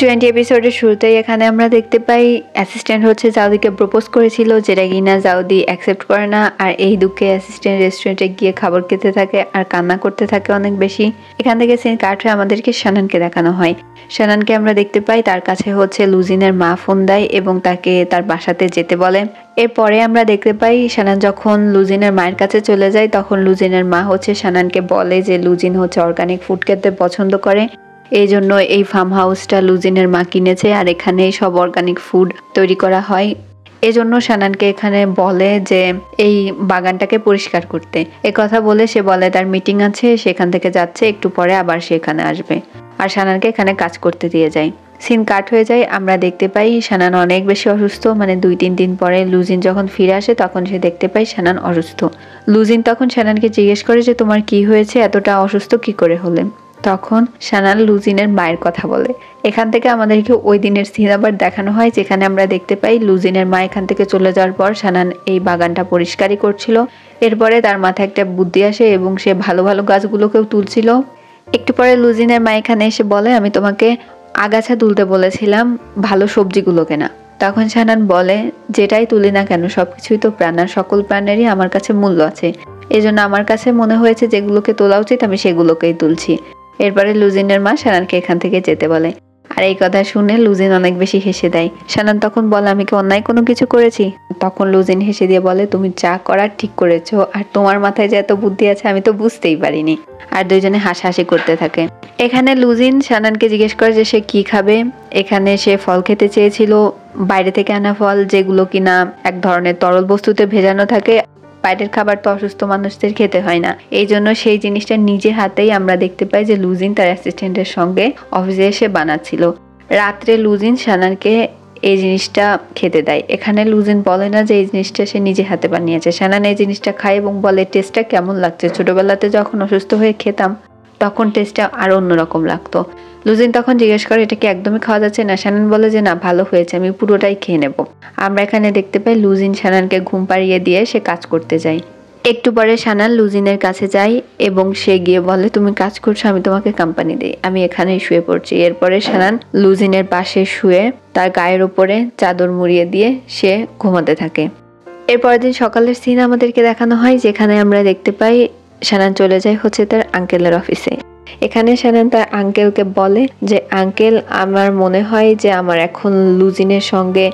20 এপিসোডের শুরুতেই এখানে আমরা দেখতে পাই অ্যাসিস্ট্যান্ট হচ্ছে জাউদিকে প্রপোজ করেছিল, যেটা কিনা জাউদি অ্যাকসেপ্ট করে না। আর এই দুঃখে অ্যাসিস্ট্যান্ট রেস্টুরেন্টে গিয়ে খাবার খেতে থাকে আর কান্না করতে থাকে অনেক বেশি। এখান থেকে সিন কাট হয়ে আমাদেরকে শানানকে দেখানো হয়। শানানকে আমরা দেখতে পাই তার কাছে হচ্ছে লুজিনের মা ফোন দেয় এবং তাকে তার বাসাতে যেতে বলে। এরপরে আমরা দেখতে পাই শানান যখন লুজিনের মায়ের কাছে চলে যায়, তখন লুজিনের মা হচ্ছে শানানকে বলে যে লুজিন হচ্ছে অর্গানিক ফুড খেতে পছন্দ করে, এই জন্য এই ফার্ম হাউসটা লুজিনের মা কিনেছে আর এখানে সব অর্গানিক ফুড তৈরি করা হয়। এজন্য শানানকে এখানে বলে যে এই বাগানটাকে পরিষ্কার করতে। এ কথা বলে সে বলে তার মিটিং আছে, সেখান থেকে যাচ্ছে, একটু পরে আবার সে এখানে আসবে। আর শানানকে এখানে কাজ করতে দিয়ে যায়। সিন কাট হয়ে যায়, আমরা দেখতে পাই শানান অনেক বেশি অসুস্থ। মানে 2-3 দিন পরে লুজিন যখন ফিরে আসে তখন সে দেখতে পাই শানান অসুস্থ। লুজিন তখন শানানকে জিজ্ঞেস করে যে তোমার কি হয়েছে, এতটা অসুস্থ কি করে হলে? তখন শানান লুজিনের মায়ের কথা বলে। এখান থেকে আমাদেরকে ওই দিনের সিন আবার দেখানো হয়, যেখানে আমরা দেখতে পাই লুজিনের মা এখান থেকে চলে যাওয়ার পর শানান এই বাগানটা পরিষ্কারই করছিল। এরপরে তার মাথায় একটা বুদ্ধি আসে এবং সে ভালো ভালো গাছগুলোকেও তুলছিল। একটু পরে লুজিনের মা এখানে এসে বলে আমি তোমাকে আগাছা তুলতে বলেছিলাম, ভালো সবজিগুলোকে না। তখন শানান বলে যেটাই তুলি না কেন সবকিছুই তো প্রাণ, আর সকল প্রাণেরই আমার কাছে মূল্য আছে, এজন্য আমার কাছে মনে হয়েছে যেগুলোকে তোলা উচিত আমি সেগুলোকেই তুলছি। এরপরে লুজিনের মা শানানকে এখান থেকে যেতে বলে। আর এই কথা শুনে লুজিন অনেক বেশি হেসে দেয়। শানান তখন বলে আমি কি অন্যায় কোনো কিছু করেছি? তখন লুজিন হেসে দিয়ে বলে তুমি যা করার ঠিক করেছো, আর তোমার মাথায় যে এত বুদ্ধি আছে আমি তো বুঝতেই পারিনি। আর দুইজনে হাসাহাসি করতে থাকে। এখানে লুজিন শানানকে জিজ্ঞেস করে যে সে কি খাবে। এখানে সে ফল খেতে চেয়েছিল, বাইরে থেকে আনা ফল, যেগুলো কিনা এক ধরনের তরল বস্তুতে ভেজানো থাকে। বাইরের খাবার তো অসুস্থ মানুষদের খেতে হয় না, এই জন্য সেই জিনিসটা নিজে হাতেই আমরা দেখতে পাই যে লুজিন তার অ্যাসিস্ট্যান্টের সঙ্গে অফিসে এসে বানাচ্ছিল। রাত্রে লুজিন শানানকে এই জিনিসটা খেতে দেয়। এখানে লুজিন বলে না যে এই জিনিসটা সে নিজে হাতে বানিয়েছে। শানান এই জিনিসটা খায় এবং বলে টেস্টটা কেমন লাগছে, ছোটবেলাতে যখন অসুস্থ হয়ে খেতাম তখন টেস্টটা আরো অন্যরকম লাগতো। লুজিন তখন জিজ্ঞেস করে এটা কি একদমই খাওয়া যাচ্ছে না? শানান বলে যে না, ভালো হয়েছে, আমি পুরোটাই খেয়ে নেব। আমরা এখানে দেখতে পাই লুজিন শানানকে ঘুম পাড়িয়ে দিয়ে সে কাজ করতে যায়। একটু পরে শানান লুজিনের কাছে যায় এবং সে গিয়ে বলে তুমি কাজ করছো, আমি তোমাকে কোম্পানি দিই, আমি এখানেই শুয়ে পড়ছি। এরপরে শানান লুজিনের পাশে শুয়ে তার গায়ের উপরে চাদর মুড়িয়ে দিয়ে সে ঘুমাতে থাকে। এরপরের দিন সকালের সিন আমাদেরকে দেখানো হয়, যেখানে আমরা দেখতে পাই শানান চলে যায় হচ্ছে তার আঙ্কেলের অফিসে। এখানে শানান তার আঙ্কেলকে বলে যে আঙ্কেল আমার মনে হয় যে আমার এখন লুজিনের সঙ্গে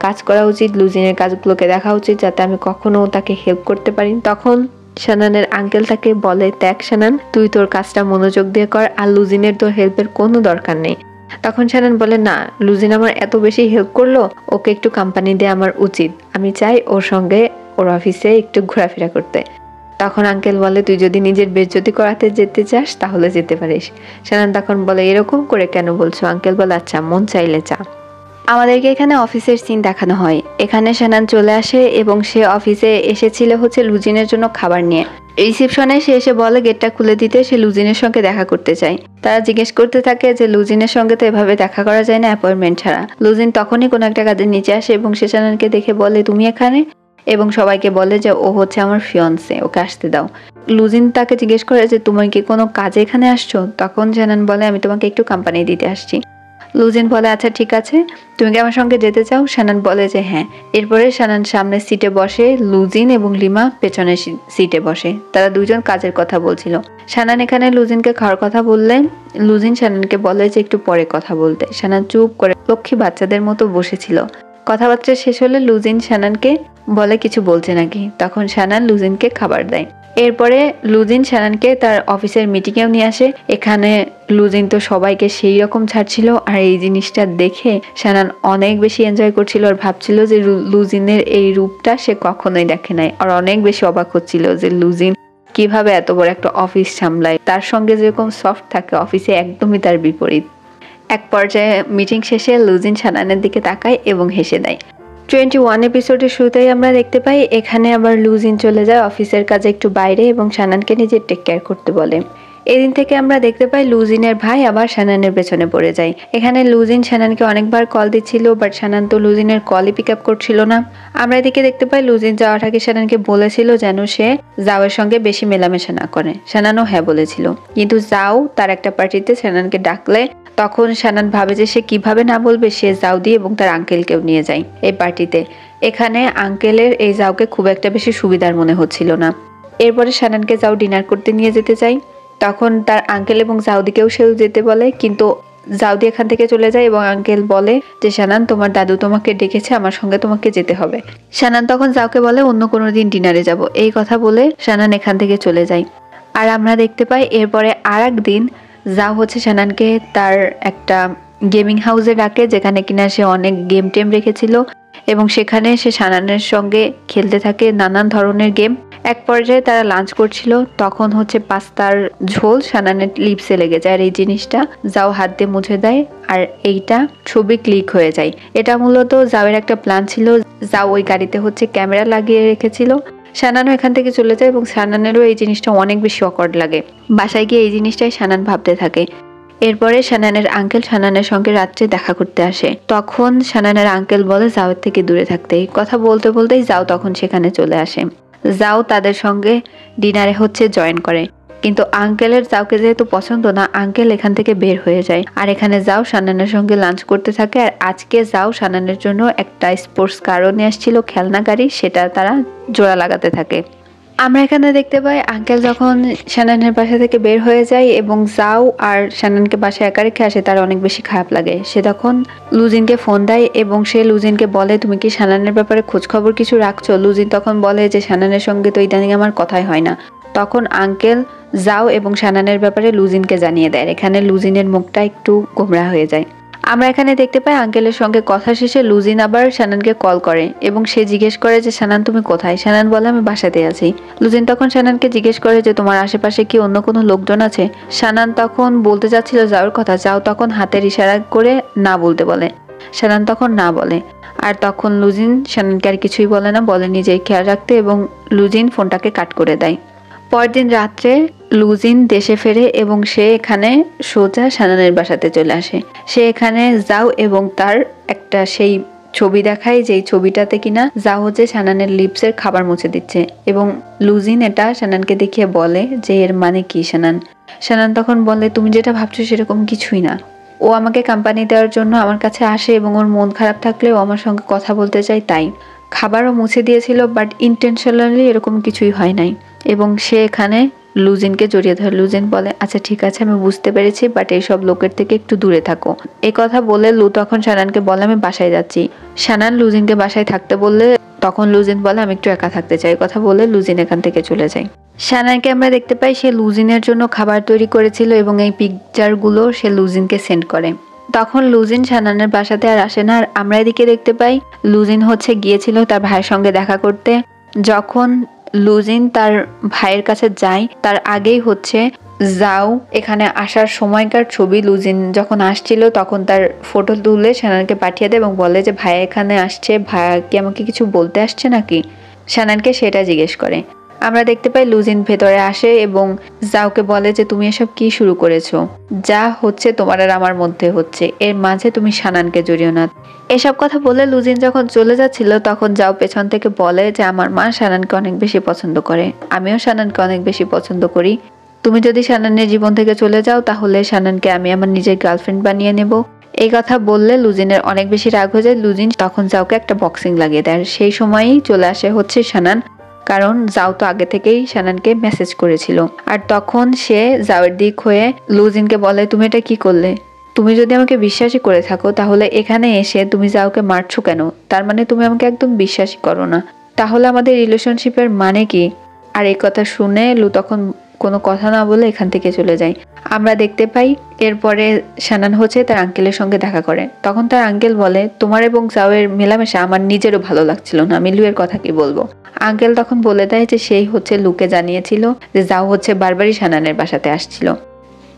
কাজ করা উচিত, লুজিনের কাজগুলোকে দেখা উচিত যাতে আমি কখনো তাকে হেল্প করতে পারি। তখন শানানের আঙ্কেল তাকে বলে দেখ শানান, তুই তোর কাজটা মনোযোগ দিয়ে কর, আর লুজিনের তোর হেল্পের কোনো দরকার নেই। তখন শানান বলে না, লুজিন আমার এত বেশি হেল্প করলো, ওকে একটু কোম্পানি দেওয়া আমার উচিত, আমি চাই ওর সঙ্গে ওর অফিসে একটু ঘোরাফেরা করতে। তখন আঙ্কেল বলে তুই যদি নিজের বেজ্জতি করাতে যেতে চাস তাহলে যেতে পারিস। শানান তখন বলে এরকম করে কেন বলছো? আঙ্কেল বলে আচ্ছা মন চাইলে চা। আমাদেরকে এখানে অফিসের সিন দেখানো হয়। এখানে শানান চলে আসে এবং সে অফিসে এসেছিল হচ্ছে লুজিনের জন্য খাবার নিয়ে। রিসেপশনে সে এসে বলে গেটটা খুলে দিতে, সে লুজিনের সঙ্গে দেখা করতে চায়। তারা জিজ্ঞেস করতে থাকে যে লুজিনের সঙ্গে তো এভাবে দেখা করা যায় না অ্যাপয়েন্টমেন্ট ছাড়া। লুজিন তখনই কোনো একটা কাজের নিচে আসে এবং সে শানানকে দেখে বলে তুমি এখানে, এবং সবাইকে বলে যে ও হচ্ছে আমার ফিয়ন্সে, ওকে আসতে দাও। লুজিন তাকে জিজ্ঞেস করে যে তুমি কি কোনো কাজে এখানে আসছো? তখন শানান বলে আমি তোমাকে একটু কোম্পানি দিতে আসছি। লুজিন বলে আচ্ছা ঠিক আছে, তুমি কি আমার সঙ্গে যেতে চাও? শানান বলে যে হ্যাঁ। এরপরে শানান সামনের সিটে বসে, লুজিন এবং লিমা পেছনের সিটে বসে। তারা দুজন কাজের কথা বলছিল। শানান এখানে লুজিনকে খাওয়ার কথা বললে লুজিন শানানকে বলে যে একটু পরে কথা বলতে। শানান চুপ করে লক্ষ্মী বাচ্চাদের মতো বসেছিল। কথাবার্তা শেষ হলে লুজিন শানানকে বলে কিছু বলছে নাকি। তখন শানান লুজিনকে খাবার দেয়। এরপরে লুজিন শানানকে তার অফিসের মিটিংয়েও নিয়ে আসে। এখানে লুজিন তো সবাইকে সেই রকম ছাড়ছিল, আর এই জিনিসটা দেখে শানান অনেক বেশি এনজয় করছিল আর ভাবছিল যে লুজিনের এই রূপটা সে কখনোই দেখে নাই। আর অনেক বেশি অবাক হচ্ছিল যে লুজিন কিভাবে এত বড় একটা অফিস সামলায়, তার সঙ্গে যেরকম সফট থাকে অফিসে একদমই তার বিপরীত। এক পর্যায়ে মিটিং শেষে লুজিন শানানের দিকে তাকায় এবং হেসে দেয়। 21 এপিসোডের শুরুতেই আমরা দেখতে পাই এখানে আবার লুজিন চলে যায় অফিসের কাজে একটু বাইরে এবং শানানকে নিজে টেক কেয়ার করতে বলে। এদিন থেকে আমরা দেখতে পাই লুজিনের ভাই আবার শানানের পেছনে পড়ে যায়। এখানে লুজিন শানানকে অনেকবার কল দিচ্ছিল, বাট শানান তো লুজিনের কলই পিক আপ করছিল না। আমরা এদিকে দেখতে পাই লুজিন যাওয়ার আগে শানানকে বলেছিল যেন সে জাওয়ের সঙ্গে বেশি মেলামেশা না করে। শানানও হ্যাঁ বলেছিল, কিন্তু জাও তার একটা পার্টিতে শানানকে ডাকলে তখন শানান ভাবে যে সে কিভাবে না বলবে, সে জাউদি এবং তার আঙ্কেলকেও নিয়ে যায় এই পার্টিতে। এখানে আঙ্কেলের এই জাউকে খুব একটা বেশি সুবিধার মনে হচ্ছিল না। এরপরে শানানকে জাউ ডিনার করতে নিয়ে যেতে চাই, তখন তার আঙ্কেল এবং জাউদিকেও সেও যেতে বলে, কিন্তু জাউদি এখান থেকে চলে যায় এবং আঙ্কেল বলে যে শানান তোমার দাদু তোমাকে ডেকেছে, আমার সঙ্গে তোমাকে যেতে হবে। শানান তখন জাউকে বলে অন্য কোনো দিন ডিনারে যাব, এই কথা বলে শানান এখান থেকে চলে যায়। আর আমরা দেখতে পাই এরপরে আর একদিন জাউ হচ্ছে শানানকে তার একটা গেমিং হাউসে ডাকে, যেখানে কিনা সে অনেক গেম টেম রেখেছিল এবং সেখানে সে শানানের সঙ্গে খেলতে থাকে নানান ধরনের গেম। এক পর্যায়ে তারা লাঞ্চ করছিল, তখন হচ্ছে পাস্তার ঝোল শানানের লিপসে লেগে যায়, আর এই জিনিসটা জাও হাত দিয়ে মুছে দেয় আর এইটা ছবি ক্লিক হয়ে যায়। এটা মূলত জাওয়ের একটা প্ল্যান ছিল। জাও ওই গাড়িতে হচ্ছে ক্যামেরা লাগিয়ে রেখেছিল। শানানও এখান থেকে চলে যায় এবং শানানেরও এই জিনিসটা অনেক বেশি অকওয়ার্ড লাগে। বাসায় গিয়ে এই জিনিসটাই শানান ভাবতে থাকে। এরপরে শানানের আঙ্কেল শানানের সঙ্গে রাত্রে দেখা করতে আসে, তখন শানানের আঙ্কেল বলে জাওয়ের থেকে দূরে থাকতে। কথা বলতে বলতেই জাও তখন সেখানে চলে আসে। জাও তাদের সঙ্গে ডিনারে হচ্ছে জয়েন করে, কিন্তু আঙ্কেলের জাওকে যেহেতু পছন্দ না, আঙ্কেল এখান থেকে বের হয়ে যায়। আর এখানে জাও শানানের সঙ্গে লাঞ্চ করতে থাকে। আর আজকে জাও শানানের জন্য একটা স্পোর্টস কারও নিয়ে আসছিল, খেলনা গাড়ি, সেটা তারা জোড়া লাগাতে থাকে। আমরা এখানে দেখতে পাই আঙ্কেল যখন শানানের বাসা থেকে বের হয়ে যায় এবং জাও আর শানানকে বাসায় একা রেখে আসে, তার অনেক বেশি খারাপ লাগে। সে তখন লুজিনকে ফোন দেয় এবং সে লুজিনকে বলে তুমি কি শানানের ব্যাপারে খোঁজ খবর কিছু রাখছো? লুজিন তখন বলে যে শানানের সঙ্গে তো ইদানিং আমার কথাই হয় না। তখন আঙ্কেল জাও এবং শানানের ব্যাপারে লুজিনকে জানিয়ে দেয়। এখানে লুজিনের মুখটা একটু গোমরা হয়ে যায়। আমরা এখানে দেখতে পাই আঙ্কেলের সঙ্গে কথা শেষে লুজিন আবার শানানকে কল করে এবং সে জিজ্ঞেস করে যে শানান তুমি কোথায়? শানান বলে আমি বাসাতে আছি। লুজিন তখন শানানকে জিজ্ঞেস করে যে তোমার আশেপাশে কি অন্য কোনো লোকজন আছে? শানান তখন বলতে যাচ্ছিল যাওয়ার কথা, যাও তখন হাতের ইশারা করে না বলতে বলে। শানান তখন না বলে, আর তখন লুজিন শানানকে আর কিছুই বলে না, বলে নিজের খেয়াল রাখতে এবং লুজিন ফোনটাকে কাট করে দেয়। পরদিন রাত্রে লুজিন দেশে ফেরে এবং সে এখানে সোজা শানানের বাসাতে চলে আসে। সে এখানে যাও এবং তার একটা সেই ছবি দেখায়, যেই ছবিটাতে কিনা যাও হচ্ছে শানানের লিপসের খাবার মুছে দিচ্ছে এবং লুজিন এটা শানানকে দেখিয়ে বলে যে এর মানে কি শানান? শানান তখন বলে তুমি যেটা ভাবছো সেরকম কিছুই না। ও আমাকে কোম্পানি দেওয়ার জন্য আমার কাছে আসে এবং ওর মন খারাপ থাকলে ও আমার সঙ্গে কথা বলতে চায়, তাই খাবারও মুছে দিয়েছিল, বাট ইন্টেনশনালি এরকম কিছুই হয় নাই। এবং সে এখানে লুজিনকে জড়িয়ে ধরে। লুজিন বলে আচ্ছা ঠিক আছে আমি বুঝতে পেরেছি, বাট এইসব লোকের থেকে একটু দূরে থাকো। এই কথা বলে লু তখন শানানকে বলে আমি বাসায় যাচ্ছি। শানান লুজিনকে বাসায় থাকতে বললে তখন লুজিন বলে আমি একটু একা থাকতে চাই। কথা বলে লুজিন এখান থেকে চলে যায়। শানানকে আমরা দেখতে পাই সে লুজিনের জন্য খাবার তৈরি করেছিল এবং এই পিকচারগুলো সে লুজিনকে সেন্ড করে। তখন লুজিন শানানের বাসাতে আর আসে না। আর আমরা এদিকে দেখতে পাই লুজিন হচ্ছে গিয়েছিল তার ভাইয়ের সঙ্গে দেখা করতে। যখন লুজিন তার ভাইয়ের কাছে যায় তার আগেই হচ্ছে যাও এখানে আসার সময়কার ছবি লুজিন যখন আসছিল তখন তার ফটো তুলে শানানকে পাঠিয়ে দেয় এবং বলে যে ভাইয়া এখানে আসছে, ভাইয়া কি আমাকে কিছু বলতে আসছে নাকি? শানানকে সেটা জিজ্ঞেস করে। আমরা দেখতে পাই লুজিন ভেতরে আসে এবং জাওকে বলে যে তুমি এসব কি শুরু করেছো? যা হচ্ছে তোমার আর আমার মধ্যে হচ্ছে, এর মাঝে তুমি শানানকে জড়িও না। এসব কথা বলে লুজিন যখন চলে যাচ্ছিল তখন যাও পেছন থেকে বলে যে আমার মা শানানকে অনেক বেশি পছন্দ করে, আমিও শানানকে অনেক বেশি পছন্দ করি। তুমি যদি শানানের জীবন থেকে চলে যাও তাহলে শানানকে আমি আমার নিজের গার্লফ্রেন্ড বানিয়ে নেব। এই কথা বললে লুজিনের অনেক বেশি রাগ হয়ে যায়। লুজিন তখন জাওকে একটা বক্সিং লাগিয়ে দেয়। সেই সময়ই চলে আসে হচ্ছে শানান, কারণ জাও তো আগে থেকেই শানানকে মেসেজ করেছিল। আর তখন সে জাওয়ের দিক হয়ে লুজিনকে বলে তুমি এটা কি করলে? তুমি যদি আমাকে বিশ্বাসই করে থাকো তাহলে এখানে এসে তুমি জাওকে মারছো কেন? তার মানে তুমি আমাকে একদম বিশ্বাসই করো না, তাহলে আমাদের রিলেশনশিপের মানে কি? আর এই কথা শুনে লু তখন কোনো কথা না বলে এখান থেকে চলে যায়। আমরা দেখতে পাই এরপরে শানান হচ্ছে তার আঙ্কেলের সঙ্গে দেখা করে। তখন তার আঙ্কেল বলে তোমার এবং জাওয়ের মেলামেশা আমার নিজেরও ভালো লাগছিল না, আমি লুয়ের কথা কি বলবো? আঙ্কেল তখন বলে দেয় যে সেই হচ্ছে লুকে জানিয়েছিল যে জাও হচ্ছে বারবারই শানানের বাসাতে আসছিল।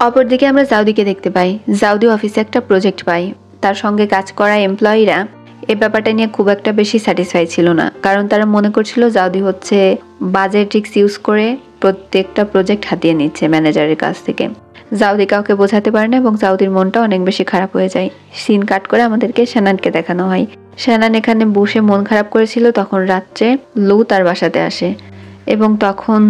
অপরদিকে আমরা জাউদিকে দেখতে পাই। জাউদি অফিসে একটা প্রজেক্ট পাই। তার সঙ্গে কাজ করা এমপ্লয়িরা এই ব্যাপারটা নিয়ে খুব একটা বেশি স্যাটিসফাই ছিল না, কারণ তারা মনে করছিল জাউদি হচ্ছে বাজেট ট্রিক্স ইউজ করে প্রত্যেকটা প্রজেক্ট হাতিয়ে নিচ্ছে ম্যানেজারের কাছ থেকে। জাউদি কাউকে বোঝাতে পারে না এবং জাউদির মনটা অনেক বেশি খারাপ হয়ে যায়। সিন কাট করে আমাদেরকে শানানকে দেখানো হয়। শানান এখানে বসে মন খারাপ করেছিল। তখন রাত্রে লু তার বাসাতে আসে এবং তখন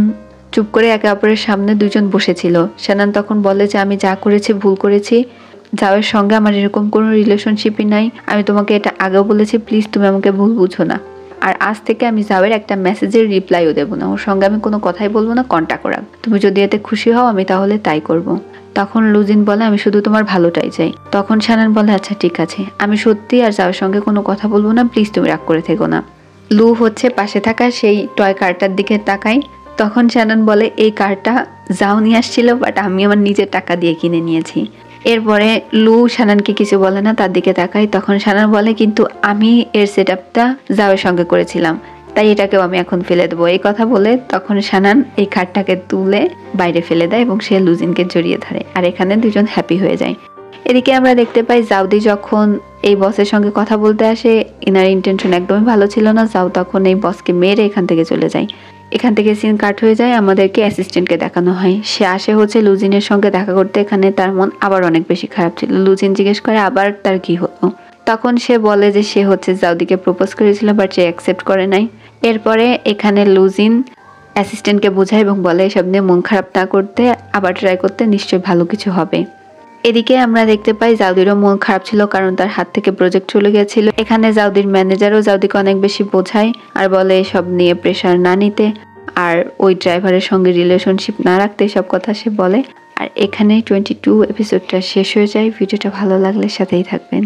চুপ করে একে অপরের সামনে দুজন বসেছিল। শানান তখন বলে যে আমি যা করেছি ভুল করেছি, জাওয়ের সঙ্গে আমার এরকম কোনো রিলেশনশিপই নাই, আমি তোমাকে এটা আগেও বলেছি, প্লিজ তুমি আমাকে ভুল বুঝো না। আর আজ থেকে আমি জাওয়ের একটা মেসেজের রিপ্লাইও দেবো না, ওর সঙ্গে আমি কোনো কথাই বলবো না, কন্ট্যাক্ট রাখ। তুমি যদি এতে খুশি হও আমি তাহলে তাই করব। তখন লুজিন বলে আমি শুধু তোমার ভালোটাই চাই। তখন শানান বলে আচ্ছা ঠিক আছে, আমি সত্যি আর জাওয়ের সঙ্গে কোনো কথা বলবো না, প্লিজ তুমি রাগ করে থেকো না। লু হচ্ছে পাশে থাকা সেই টয় কারটার দিকে তাকাই। তখন শানান বলে এই কারটা জাও নিয়ে আসছিল, বাট আমি আমার নিজের টাকা দিয়ে কিনে নিয়েছি। এরপরে লু শানানকে কিছু বলে না, তার দিকে তাকাই। তখন শানান বলে কিন্তু আমি এর সেটআপটা জাওয়ের সঙ্গে করেছিলাম, তাই এটাকেও আমি এখন ফেলে দেবো। এই কথা বলে তখন শানান এই কার্ডটাকে তুলে বাইরে ফেলে দেয় এবং সে লুজিনকে জড়িয়ে ধরে, আর এখানে দুজন হ্যাপি হয়ে যায়। এদিকে আমরা দেখতে পাই জাউদি যখন এই বসের সঙ্গে কথা বলতে আসে, ইনার ইন্টেনশন একদমই ভালো ছিল না। জাউ তখন এই বসকে মেরে এখান থেকে চলে যায়। এখান থেকে সিন কাট হয়ে যায়, আমাদেরকে অ্যাসিস্ট্যান্টকে দেখানো হয়। সে আসে হচ্ছে লুজিনের সঙ্গে দেখা করতে। এখানে তার মন আবার অনেক বেশি খারাপ ছিল। লুজিন জিজ্ঞেস করে আবার তার কি হলো। তখন সে বলে যে সে হচ্ছে জাউদিকে প্রপোজ করেছিল, বাট সে অ্যাকসেপ্ট করে নাই। এরপরে এখানে লুজিন অ্যাসিস্ট্যান্টকে বোঝায় এবং বলে এসব নিয়ে মন খারাপ না করতে, আবার ট্রাই করতে, নিশ্চয়ই ভালো কিছু হবে। এদিকে আমরা দেখতে পাই জাউদিরও মন খারাপ ছিল, কারণ তার হাত থেকে প্রজেক্ট চলে গেছিল। এখানে জাউদির ম্যানেজারও জাউদিকে অনেক বেশি বোঝায় আর বলে এসব নিয়ে প্রেশার না নিতে, আর ওই ড্রাইভারের সঙ্গে রিলেশনশিপ না রাখতে, সব কথা সে বলে। আর এখানে 22 এপিসোডটা শেষ হয়ে যায়। ভিডিওটা ভালো লাগলে সাথেই থাকবেন।